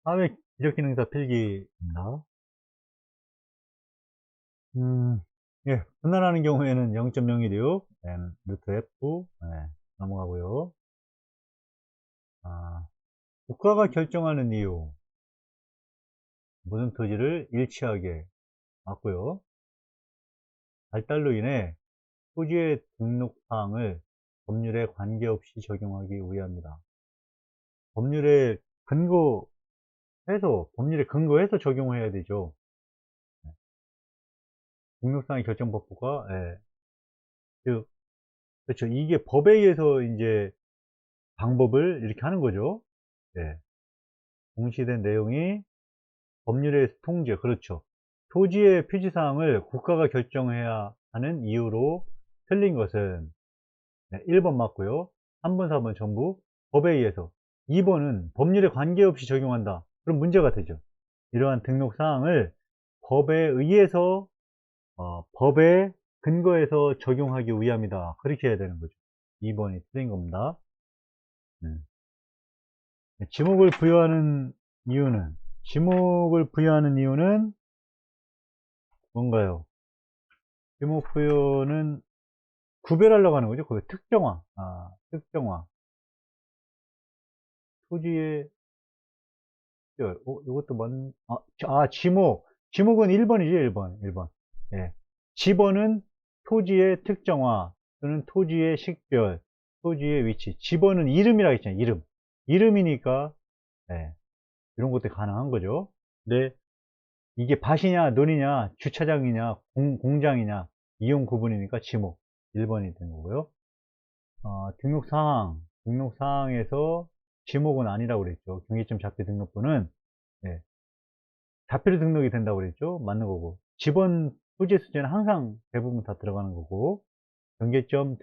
사회 지적기능사 필기입니다. 예, 분할하는 경우에는 0.016, 루트 F, 넘어가고요. 국가가 결정하는 이유, 모든 토지를 일치하게 맞고요. 발달로 인해 토지의 등록사항을 법률에 관계없이 적용하기 위함이다. 법률에 근거해서 적용을 해야 되죠. 등록상의 결정법부가, 그렇죠. 이게 법에 의해서 이제 방법을 이렇게 하는 거죠. 예. 공시된 내용이 법률의 통제, 그렇죠. 토지의 표지사항을 국가가 결정해야 하는 이유로 틀린 것은 1번 맞고요. 3번, 4번 전부 법에 의해서. 2번은 법률에 관계없이 적용한다. 그럼 문제가 되죠. 이러한 등록사항을 법에 의해서, 법에 근거해서 적용하기 위함이다. 그렇게 해야 되는 거죠. 2번이 틀린 겁니다. 지목을 부여하는 이유는 뭔가요? 지목 부여는 구별하려고 하는 거죠. 그 특정화. 특정화. 토지의, 이것도 지목은 1번이죠, 1번. 예. 지번은 토지의 특정화, 또는 토지의 식별, 토지의 위치. 지번은 이름이라고 했잖아요, 이름. 이름이니까, 예. 이런 것도 가능한 거죠. 근데 이게 밭이냐, 논이냐, 주차장이냐, 공장이냐, 이용 구분이니까 지목 1번이 된 거고요. 등록사항에서 지목은 아니라고 그랬죠. 경계점 잡지 등록부는, 예, 자필 등록이 된다고 그랬죠. 맞는 거고. 지번 토지 수재는 항상 대부분 다 들어가는 거고, 경계점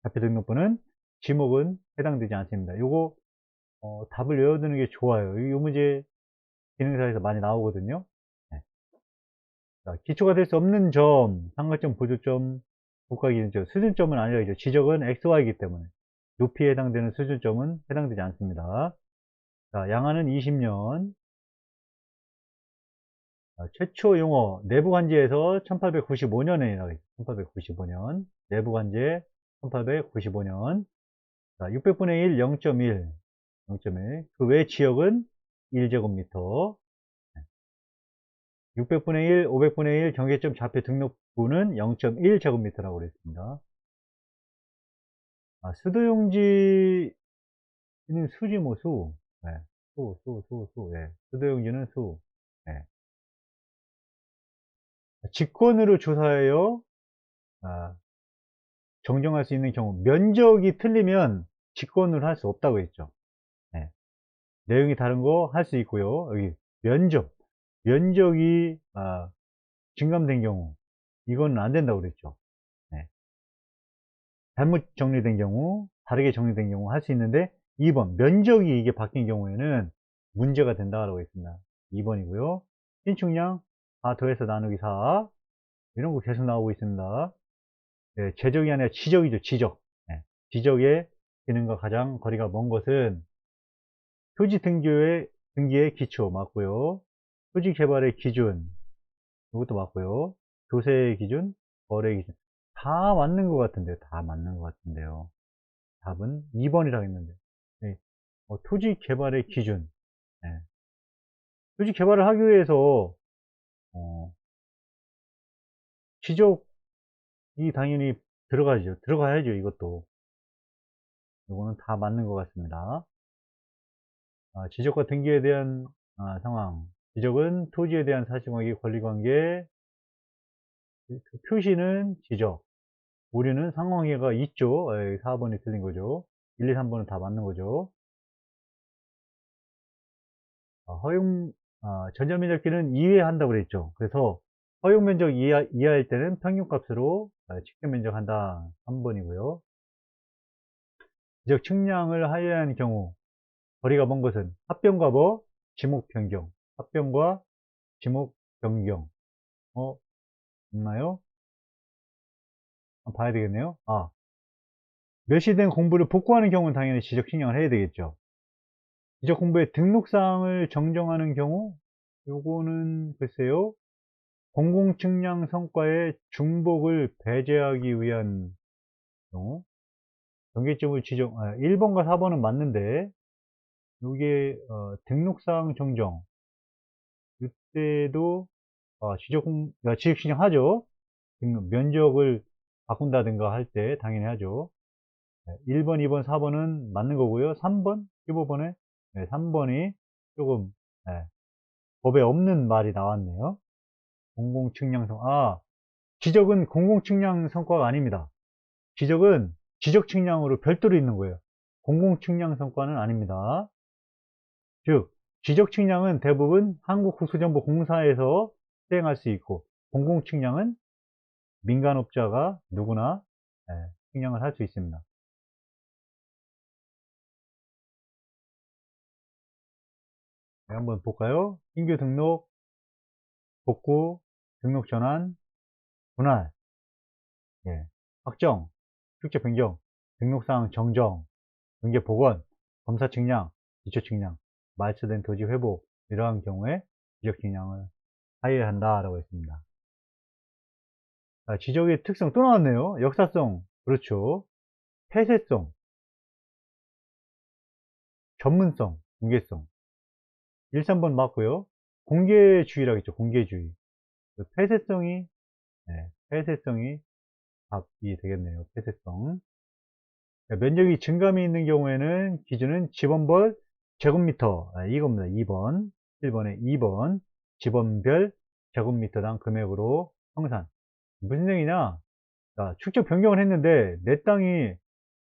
자필 등록부는 지목은 해당되지 않습니다. 요거, 답을 외워두는 게 좋아요. 이 문제 기능사에서 많이 나오거든요. 네. 자, 기초가 될 수 없는 점, 삼각점, 보조점, 국가기준점, 수준점은 아니라죠. 지적은 XY이기 때문에 높이에 해당되는 수준점은 해당되지 않습니다. 자, 양하는 20년. 최초 용어 내부관제에서 1895년이라고 했죠. 1895년 내부관제 1895년. 자, 600분의 1 0.1 그 외 지역은 1제곱미터. 600분의 1 500분의 1 경계점 좌표 등록부는 0.1제곱미터라고 그랬습니다. 수도용지는 수지 뭐 수. 네. 수도용지는 수. 네. 직권으로 조사하여 정정할 수 있는 경우, 면적이 틀리면 직권으로 할 수 없다고 했죠. 네. 내용이 다른 거 할 수 있고요. 여기 면적이 증감된 경우, 이건 안 된다고 그랬죠. 네. 잘못 정리된 경우, 다르게 정리된 경우 할 수 있는데, 2번 면적이 이게 바뀐 경우에는 문제가 된다고 했습니다. 2번이고요. 신축량 4 더해서 나누기 4, 이런 거 계속 나오고 있습니다. 네, 제적이 아니라 지적이죠. 지적. 네. 지적의 기능과 가장 거리가 먼 것은 토지 등기의 기초 맞고요. 토지 개발의 기준, 이것도 맞고요. 조세의 기준, 거래의 기준, 다 맞는 것 같은데요. 다 맞는 것 같은데요. 답은 2번이라고 했는데. 네. 토지 개발의 기준. 네. 토지 개발을 하기 위해서 어, 지적이 당연히 들어가야죠. 이것도. 이거는 다 맞는 것 같습니다. 지적과 등기에 대한 상황. 지적은 토지에 대한 사실관계, 권리관계, 표시는 지적, 오류는 상황관계가 있죠. 4번이 틀린 거죠. 1, 2, 3번은 다 맞는 거죠. 허용, 전자면적기는 이해한다고 그랬죠. 그래서 허용면적 이하일 때는 평균값으로 측정면적한다. 3번이고요. 지적 측량을 하여야 하는 경우, 거리가 먼 것은 합병과 지목 변경. 합병과 지목 변경. 있나요? 봐야 되겠네요. 멸시된 공부를 복구하는 경우는 당연히 지적 측량을 해야 되겠죠. 지적공부의 등록사항을 정정하는 경우, 요거는 글쎄요, 공공측량 성과의 중복을 배제하기 위한 경우, 경계점을 1번과 4번은 맞는데, 요게, 등록사항 정정, 이때도, 지적측량 하죠. 면적을 바꾼다든가 할 때 당연히 하죠. 1번, 2번, 4번은 맞는 거고요. 3번, 15번에 3번이 조금 법에 없는 말이 나왔네요. 지적은 공공측량 성과가 아닙니다. 지적은 지적측량으로 별도로 있는 거예요. 공공측량 성과는 아닙니다. 즉 지적측량은 대부분 한국국수정보공사에서 수행할 수 있고, 공공측량은 민간업자가 누구나 측량을 할 수 있습니다. 한번 볼까요? 신규 등록, 복구, 등록 전환, 분할, 확정, 축적 변경, 등록사항 정정, 등재 복원, 검사 측량, 기초 측량, 말소된 토지 회복, 이러한 경우에 지적 측량을 하여야 한다라고 했습니다. 자, 지적의 특성 또 나왔네요. 역사성, 그렇죠. 폐쇄성, 전문성, 공개성. 1, 3번 맞고요. 공개주의라고 했죠. 공개주의. 폐쇄성이, 폐쇄성이 답이 되겠네요. 폐쇄성. 면적이 증감이 있는 경우에는 기준은 집원별 제곱미터, 이겁니다. 2번, 1번에 2번, 집원별 제곱미터당 금액으로 형산. 무슨 얘기냐? 자, 축적 변경을 했는데 내 땅이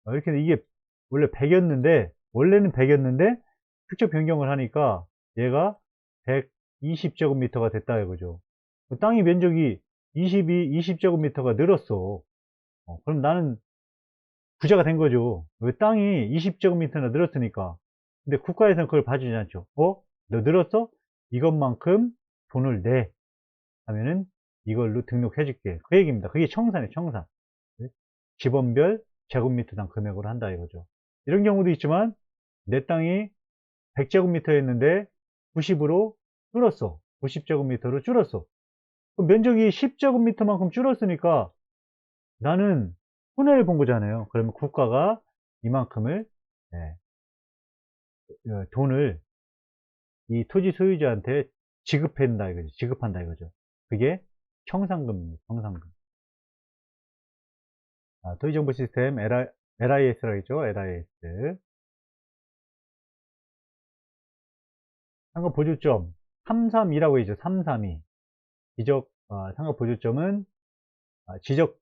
이렇게 이게 원래 100이었는데 원래는 100이었는데 축적 변경을 하니까 얘가 120제곱미터가 됐다 이거죠. 땅의 면적이 20제곱미터가 늘었어. 그럼 나는 부자가 된 거죠. 왜 땅이 20제곱미터나 늘었으니까. 근데 국가에서는 그걸 봐주지 않죠. 너 늘었어? 이것만큼 돈을 내. 하면은 이걸로 등록해 줄게. 그 얘기입니다. 그게 청산이에요, 청산. 집원별 제곱미터당 금액으로 한다 이거죠. 이런 경우도 있지만 내 땅이 100제곱미터였는데 90으로 줄었어. 90제곱미터로 줄었어. 면적이 10제곱미터만큼 줄었으니까 나는 손해를 본 거잖아요. 그러면 국가가 이만큼을 돈을 이 토지 소유자한테 지급한다 이거죠. 지급한다 이거죠. 그게 청산금입니다. 청산금. 토지정보 시스템 LIS라고 했죠. LIS. 상가 보조점 332라고 했죠. 332. 상가 보조점은 지적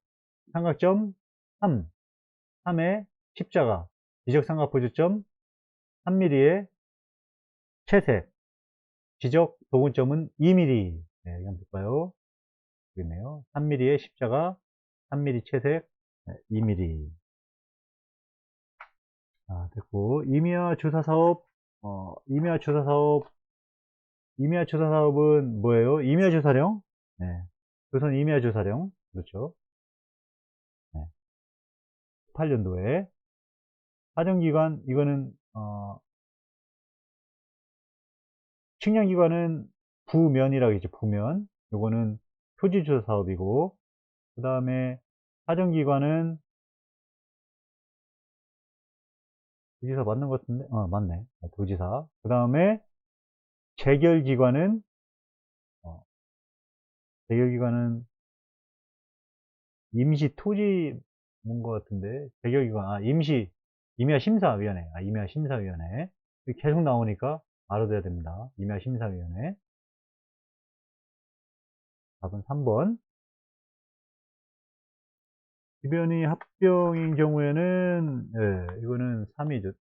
삼각점 3, 3의 십자가, 지적 삼각 보조점 3mm의 채색, 지적 도근점은 2mm. 네, 이건 볼까요? 여기 있네요. 3mm의 십자가, 3mm 채색, 2mm. 됐고, 임야 조사 사업, 임야 조사 사업, 임야 조사 사업은 뭐예요? 임야 조사령? 네. 조선 임야 조사령. 그렇죠. 네. 8년도에. 사정기관, 이거는, 측량기관은 부면이라고 했죠. 부면. 요거는 토지조사 사업이고, 그 다음에 사정기관은 도지사 맞는 것 같은데? 맞네. 도지사. 그 다음에 재결기관은, 어, 재결기관은 임시 뭔 것 같은데? 재결기관, 임야심사위원회. 임야심사위원회. 계속 나오니까 알아둬야 됩니다. 임야심사위원회. 답은 3번. 주변이 합병인 경우에는, 이거는 3이죠.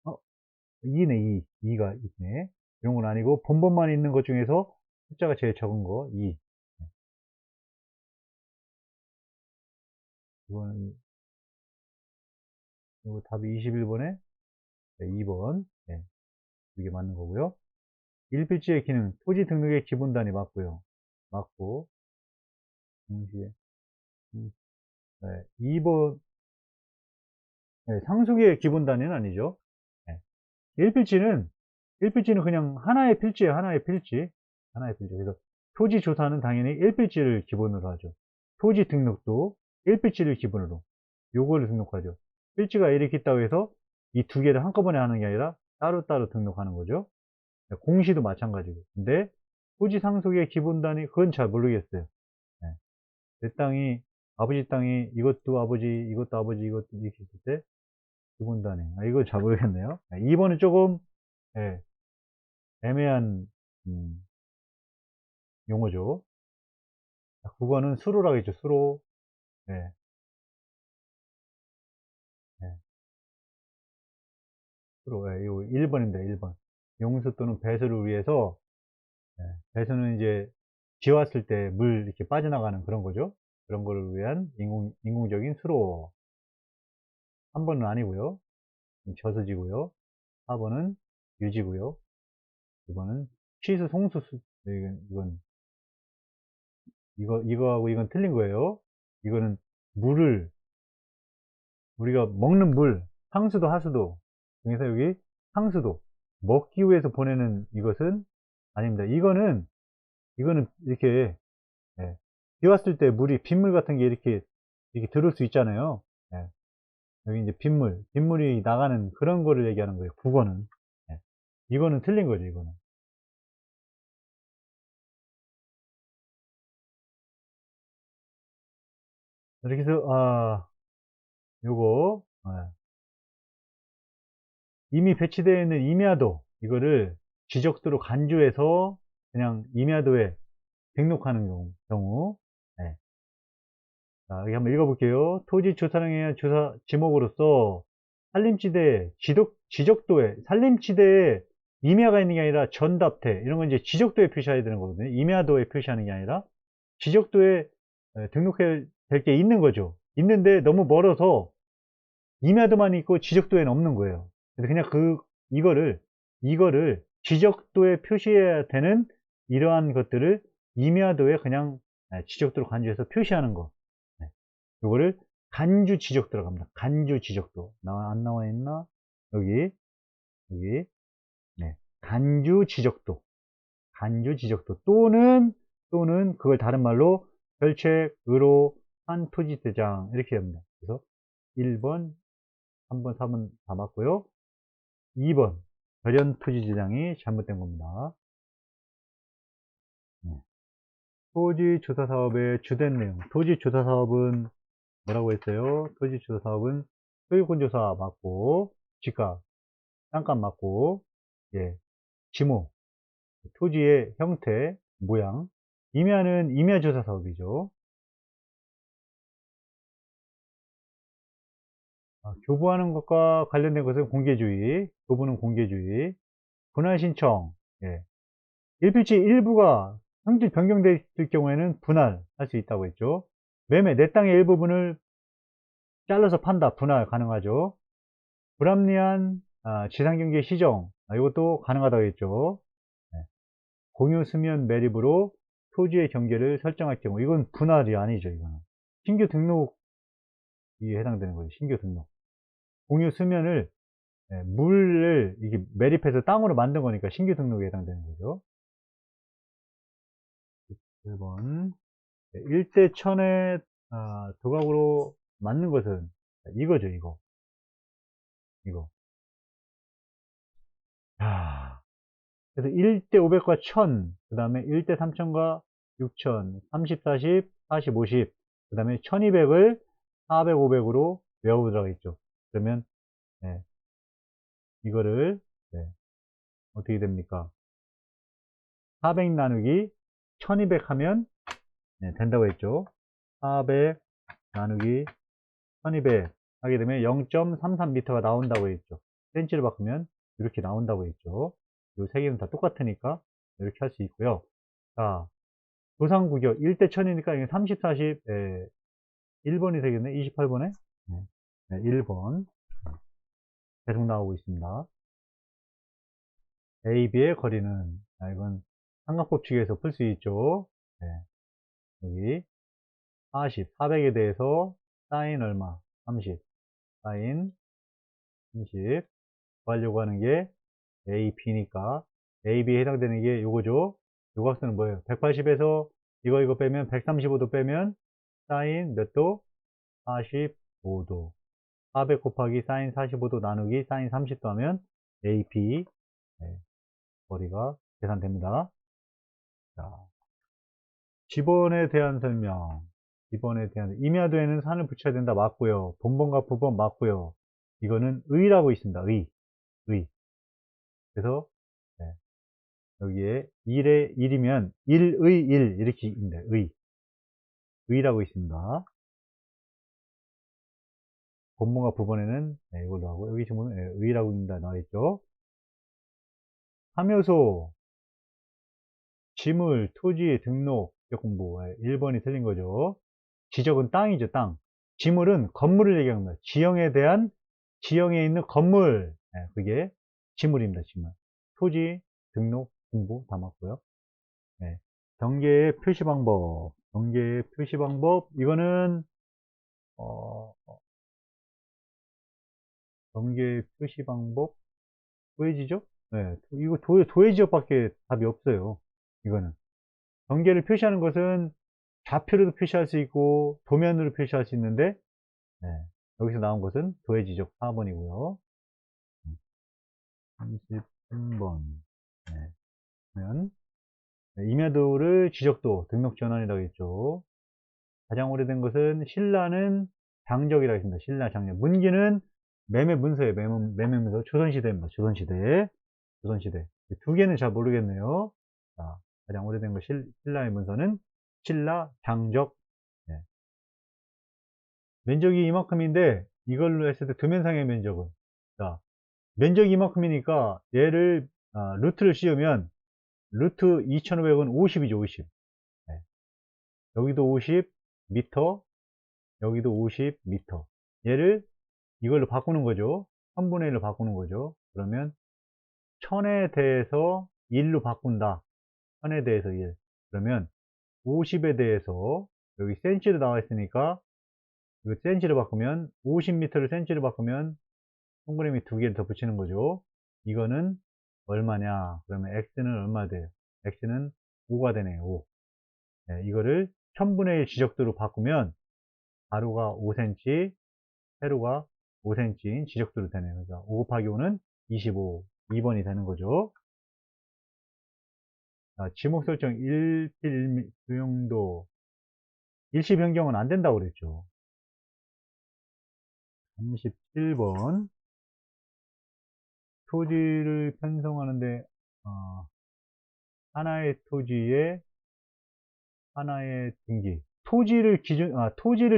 2네, 2. 2가 있네. 이런 건 아니고, 본번만 있는 것 중에서 숫자가 제일 적은 거, 2. 이거는, 이거 답이 21번에 2번. 네, 이게 맞는 거고요. 일필지의 기능, 토지 등록의 기본 단위 맞고요. 맞고, 동시에, 네, 2번, 네, 상속의 기본 단위는 아니죠. 네. 일필지는 1필지는 그냥 하나의 필지예요. 하나의 필지. 하나의 필지. 그래서 토지 조사는 당연히 1필지를 기본으로 하죠. 토지 등록도 1필지를 기본으로 요거를 등록하죠. 필지가 이렇게 있다고 해서 이 두 개를 한꺼번에 하는 게 아니라 따로따로 등록하는 거죠. 공시도 마찬가지고. 근데 토지 상속의 기본 단위 그건 잘 모르겠어요. 네. 내 땅이 아버지 땅이 이것도 아버지 이것도 아버지 이것도 이렇게 있을 때 기본 단위 이거 잘 모르겠네요. 2번은 조금 예, 애매한 용어죠. 9번은 수로라고 했죠. 수로. 예, 예, 수로. 예, 이거 1번입니다. 1번. 용수 또는 배수를 위해서 예, 배수는 이제 지왔을 때 물 이렇게 빠져나가는 그런 거죠. 그런 거를 위한 인공적인 수로. 3번은 아니고요. 저수지고요. 4번은 유지고요. 2번은 취수 송수수. 이거하고 이건 틀린 거예요. 이거는 물을 우리가 먹는 물, 상수도 하수도 중에서 여기 상수도 먹기 위해서 보내는 이것은 아닙니다. 이거는 이렇게 예, 비 왔을 때 물이 빗물 같은 게 이렇게 들을 수 있잖아요. 예, 여기 이제 빗물이 나가는 그런 거를 얘기하는 거예요. 국어는. 예, 이거는 틀린 거죠. 이거는. 이렇게 해서 요거 이미 배치되어 있는 임야도 이거를 지적도로 간주해서 그냥 임야도에 등록하는 경우 네. 자, 여기 한번 읽어볼게요. 토지 조사령에 의한 조사 지목으로서 산림지대 지적도에 산림지대에 임야가 있는 게 아니라 전답태 이런 건 이제 지적도에 표시해야 되는 거거든요. 임야도에 표시하는 게 아니라 지적도에 등록해야 될 게 있는 거죠. 있는데 너무 멀어서 임야도만 있고 지적도에는 없는 거예요. 그래서 그냥 이거를 지적도에 표시해야 되는 이러한 것들을 임야도에 그냥 지적도로 간주해서 표시하는 거. 네. 요거를 간주 지적도라고 합니다. 간주 지적도. 안 나와 있나? 여기. 네. 간주 지적도. 간주 지적도. 또는 그걸 다른 말로 별책, 의로, 한 토지 대장. 이렇게 합니다. 그래서 1번, 3번, 4번 다 맞고요. 2번 별연 토지 지장이 잘못된 겁니다. 네. 토지 조사 사업의 주된 내용. 토지 조사 사업은 뭐라고 했어요? 토지 조사 사업은 소유권 조사 맞고, 집값, 땅값 맞고, 예, 지목, 토지의 형태, 모양. 임야는 임야 조사 사업이죠. 교부하는 것과 관련된 것은 공개주의, 교부는 공개주의, 분할 신청, 예, 일필지 일부가 형질 변경될 경우에는 분할할 수 있다고 했죠. 매매, 내 땅의 일부분을 잘라서 판다, 분할 가능하죠. 불합리한 지상경계 시정, 이것도 가능하다고 했죠. 네. 공유 수면 매립으로 토지의 경계를 설정할 경우, 이건 분할이 아니죠. 이거는 신규 등록이 해당되는 거죠. 신규 등록. 공유 수면을 물을 이게 매립해서 땅으로 만든 거니까 신규 등록에 해당되는 거죠. 1번 일대 천에 도각으로 맞는 것은 이거죠. 이거. 그래서 1대 500과 1000, 그 다음에 1대 3000과 6000, 30, 40, 40, 50, 그 다음에 1200을 400, 500으로 외워보도록 했죠. 그러면 네, 이거를 네, 어떻게 됩니까? 400 나누기 1200 하면 네, 된다고 했죠. 400 나누기 1200 하게 되면 0.33m가 나온다고 했죠. 센치로 바꾸면 이렇게 나온다고 했죠. 이 세 개는 다 똑같으니까 이렇게 할 수 있고요. 자, 도상구역 1대 1000이니까 이게 30, 40, 1번이 되겠네. 28번에. 네, 1번. 계속 나오고 있습니다. A, B의 거리는, 이건 삼각법칙에서 풀 수 있죠. 네, 여기 40, 400에 대해서 사인 얼마? 30, 사인 30. 구하려고 하는 게 AP니까 AB에 해당되는 게 요거죠. 요 각도는 뭐예요? 180에서 이거 빼면 135도 빼면 사인 몇 도? 45도. 400 곱하기 사인 45도 나누기 사인 30도 하면 AP 거리가 계산됩니다. 자, 지번에 대한 설명. 지번에 대한 임야도에는 산을 붙여야 된다. 맞고요. 본번과 부번 맞고요. 이거는 의라고 있습니다. 의. 그래서 네, 여기에 1에 1이면 1의 1 이렇게 있는데 의라고 있습니다. 본문과 부번에는 네, 이걸로 하고 여기 지금 네, 의라고 있습니다. 나와있죠. 함요소 지물, 토지, 등록, 지적 공부 1번이 틀린 거죠. 지적은 땅이죠. 땅. 지물은 건물을 얘기합니다. 지형에 있는 건물 네, 그게 지물입니다. 지물. 토지, 등록, 공부 다 맞고요. 네. 경계의 표시 방법. 이거는 경계의 표시 방법 도해지죠? 네. 이거 도해지역밖에 답이 없어요. 이거는 경계를 표시하는 것은 좌표로도 표시할 수 있고 도면으로 표시할 수 있는데 네. 여기서 나온 것은 도해지적 4번이고요. 33번. 네. 그러면 임야도를 지적도 등록 전환이라고 했죠. 가장 오래된 것은 신라는 장적이라고 했습니다. 신라 장적. 문기는 매매 문서예요. 매매 문서. 조선시대입니다. 조선시대. 두 개는 잘 모르겠네요. 자, 가장 오래된 거 신라의 문서는 신라 장적. 네. 면적이 이만큼인데 이걸로 했을 때 도면상의 면적은 자, 면적이 이만큼이니까 얘를 루트를 씌우면 루트 2500은 50이죠. 50. 네. 여기도 50 미터, 여기도 50 미터. 얘를 이걸로 바꾸는 거죠. 3분의 1로 바꾸는 거죠. 그러면 1000에 대해서 1로 바꾼다. 1000에 대해서 1. 그러면 50에 대해서 여기 센치로 나와 있으니까 이거 센치로 바꾸면 50m를 센치로 바꾸면 동그라미 두 개를 더 붙이는 거죠. 이거는 얼마냐? 그러면 x는 얼마 돼요? x는 5가 되네요. 5. 네, 이거를 1000분의 1 지적도로 바꾸면 가로가 5cm, 세로가 5cm인 지적도로 되네요. 그래서 5 곱하기 5는 25, 2번이 되는 거죠. 자, 지목 설정 1필 수용도 일시 변경은 안 된다고 그랬죠. 37번 토지를 편성하는데 하나의 등기 토지를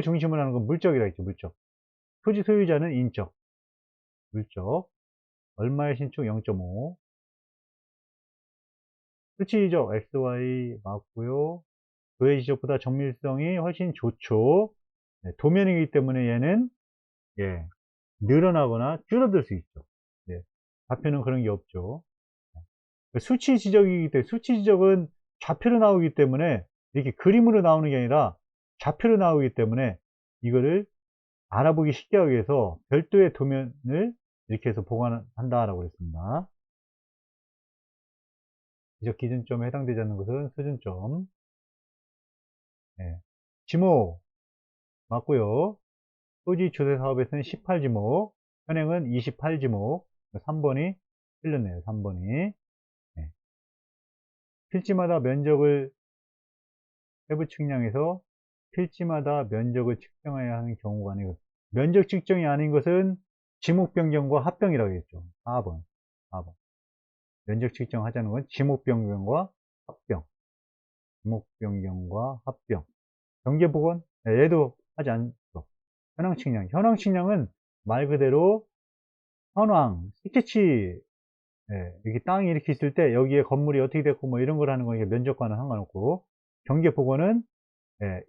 중심으로 하는 건 물적이라 했죠. 물적. 토지 소유자는 인적. 물적. 얼마의 신축 0.5. 수치지적 XY 맞고요. 도해 지적보다 정밀성이 훨씬 좋죠. 네, 도면이기 때문에 얘는 예, 늘어나거나 줄어들 수 있죠. 예, 좌표는 그런 게 없죠. 수치 지적이기 때문에 수치 지적은 좌표로 나오기 때문에 이렇게 그림으로 나오는 게 아니라 좌표로 나오기 때문에 이거를 알아보기 쉽게 하기 위해서 별도의 도면을 이렇게 해서 보관한다라고 했습니다. 지적 기준점에 해당되지 않는 것은 수준점. 네. 지목 맞고요. 토지 조세 사업에서는 18지목, 현행은 28지목. 3번이 틀렸네요. 3번이. 네. 필지마다 면적을 세부 측량해서 필지마다 면적을 측정해야 하는 경우가 아니고 면적 측정이 아닌 것은 지목 변경과 합병이라고 했죠. 4번. 면적 측정하자는 건 지목 변경과 합병. 지목 변경과 합병. 경계복원 얘도 하지 않죠. 현황 측량. 현황 측량은 말 그대로 현황, 스케치 이렇게 땅이 이렇게 있을 때 여기에 건물이 어떻게 됐고 뭐 이런 걸 하는 거니까 면적과는 상관없고 경계복원은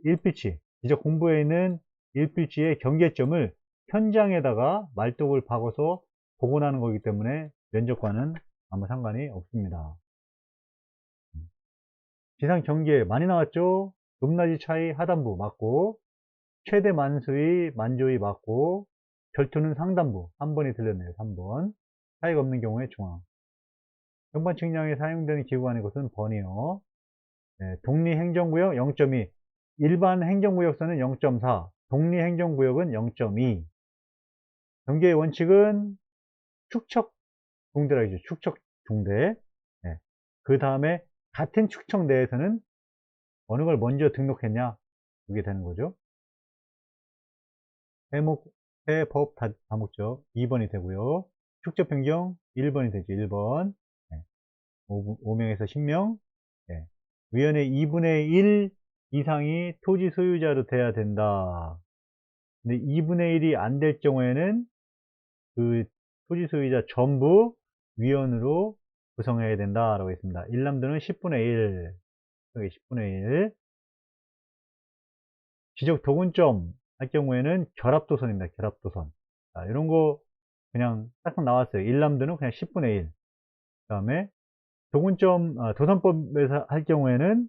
일필지, 지적 공부에 있는 일필지의 경계점을 현장에다가 말뚝을 박아서 복원하는 거기 때문에 면적과는 아무 상관이 없습니다. 지상 경계 많이 나왔죠? 높낮이 차이 하단부 맞고 최대 만수위 만조위 맞고 결투는 상단부 3번이 틀렸네요. 3번 차이가 없는 경우에 중앙 정반 측량에 사용되는 기구간의 것은 번이요. 네, 독립행정구역 0.2, 일반 행정구역선은 0.4, 독립행정구역은 0.2. 경계의 원칙은 축척 중대라 이죠. 축척 중대. 네. 그 다음에 같은 축척 내에서는 어느 걸 먼저 등록했냐, 그게 되는 거죠. 해법 다목적 2번이 되고요. 축적 변경 1번이 되죠. 1번. 네. 5명에서 10명. 네. 위원회 2분의 1 이상이 토지 소유자로 돼야 된다. 근데 2분의 1이 안 될 경우에는 그 토지 소유자 전부 위원으로 구성해야 된다라고 했습니다. 일남들은 10분의 1. 여기 10분의 1. 지적 도군점 할 경우에는 결합도선입니다. 결합도선. 자, 이런 거 그냥 딱 나왔어요. 일남들은 그냥 10분의 1. 그 다음에 도군점, 도선법에서 할 경우에는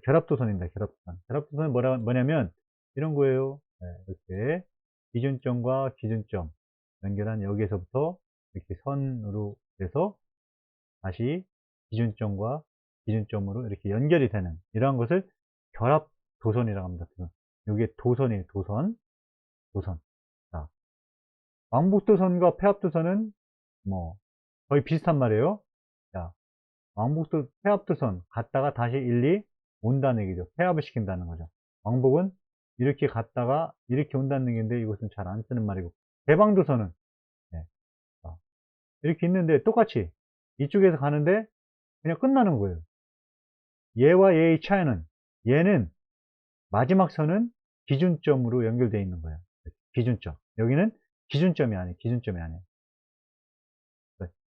결합도선입니다. 결합도선. 결합도선은 뭐냐면 이런 거예요. 이렇게 기준점과 기준점 연결한 여기에서부터 이렇게 선으로 해서 다시 기준점과 기준점으로 이렇게 연결이 되는 이러한 것을 결합도선이라고 합니다. 이게 도선이에요. 도선. 자, 왕복도선과 폐합도선은 뭐 거의 비슷한 말이에요. 자, 왕복도 폐합도선 갔다가 다시 일리 온다는 얘기죠. 폐합을 시킨다는 거죠. 왕복은 이렇게 갔다가 이렇게 온다는 얘기인데 이것은 잘 안 쓰는 말이고, 개방도선은 네. 자, 이렇게 있는데 똑같이 이쪽에서 가는데 그냥 끝나는 거예요. 얘와 얘의 차이는, 얘는 마지막 선은 기준점으로 연결되어 있는 거예요. 기준점. 여기는 기준점이 아니에요. 기준점이 아니에요.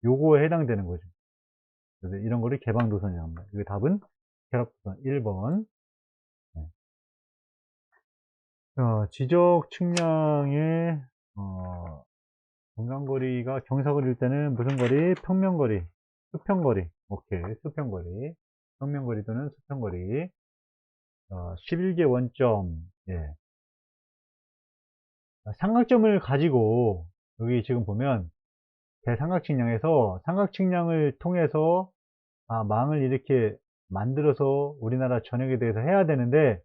요거에 해당되는 거죠. 그래서 이런 거를 개방도선이라고 합니다. 이거 답은 결합도선 1번. 네. 지적 측량의 공간거리가 경사거리일 때는 무슨 거리? 평면거리, 수평거리. 오케이, 수평거리. 평면거리 또는 수평거리. 11개 원점. 예. 삼각점을 가지고 여기 지금 보면 대삼각측량에서 삼각측량을 통해서 망을 이렇게 만들어서 우리나라 전역에 대해서 해야 되는데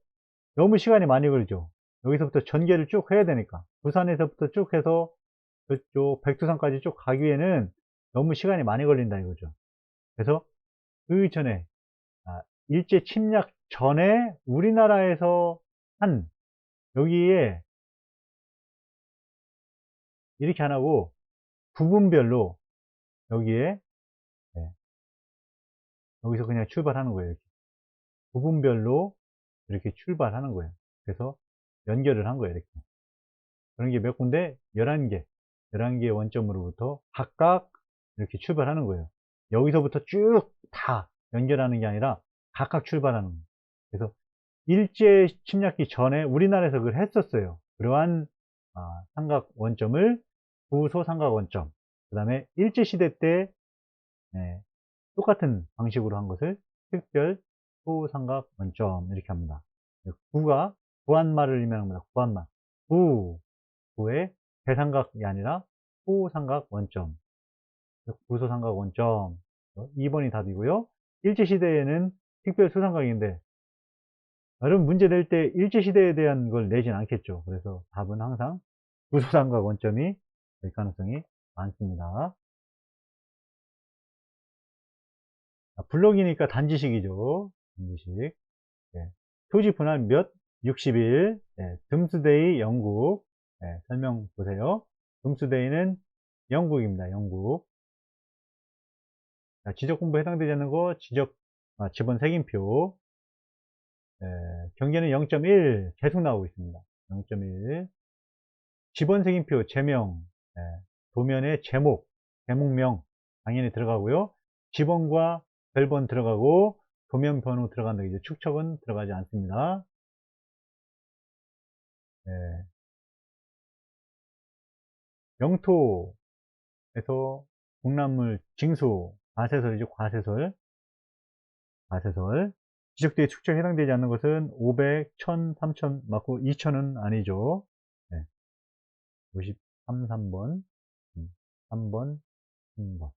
너무 시간이 많이 걸리죠. 여기서부터 전개를 쭉 해야 되니까 부산에서부터 쭉 해서 그쪽 백두산까지 쭉 가기 위해는 너무 시간이 많이 걸린다 이거죠. 그래서 그 전에 일제 침략 전에 우리나라에서 한 여기에 이렇게 안 하고 부분별로 여기에 여기서 그냥 출발하는 거예요. 이렇게. 부분별로 이렇게 출발하는 거예요. 그래서 연결을 한 거예요. 이렇게. 그런 게 몇 군데? 11개. 11개 원점으로부터 각각 이렇게 출발하는 거예요. 여기서부터 쭉 다 연결하는 게 아니라 각각 출발하는 거예요. 그래서 일제 침략기 전에 우리나라에서 그걸 했었어요. 그러한 삼각 원점을 부소 삼각 원점. 그 다음에 일제시대 때 똑같은 방식으로 한 것을 특별 소삼각 원점 이렇게 합니다. 구가 구한말을 의미하는 겁니다. 구한말. 구의 대삼각이 아니라 소삼각 원점. 구소삼각 원점. 2번이 답이고요. 일제시대에는 특별 소삼각인데 여러분 문제 낼 때 일제시대에 대한 걸 내진 않겠죠. 그래서 답은 항상 구소삼각 원점이 될 가능성이 많습니다. 블록이니까 단지식이죠. 단지식. 네. 토지 분할 몇? 60일. 네. 듬수데이 영국. 네. 설명 보세요. 듬수데이는 영국입니다. 영국. 자, 지적 공부 해당되지 않는 거 지번 색인표. 경계는 0.1 계속 나오고 있습니다. 0.1. 지번 색인표 제명. 도면의 제목명 당연히 들어가고요. 지번과 별번 들어가고 도면 번호 들어간다. 이제 축척은 들어가지 않습니다. 영토에서 공란물 징수 과세설이죠. 과세설. 지적대에 축척에 해당되지 않는 것은 500, 1000, 3000 맞고 2000은 아니죠. 53, 3번 3번 3번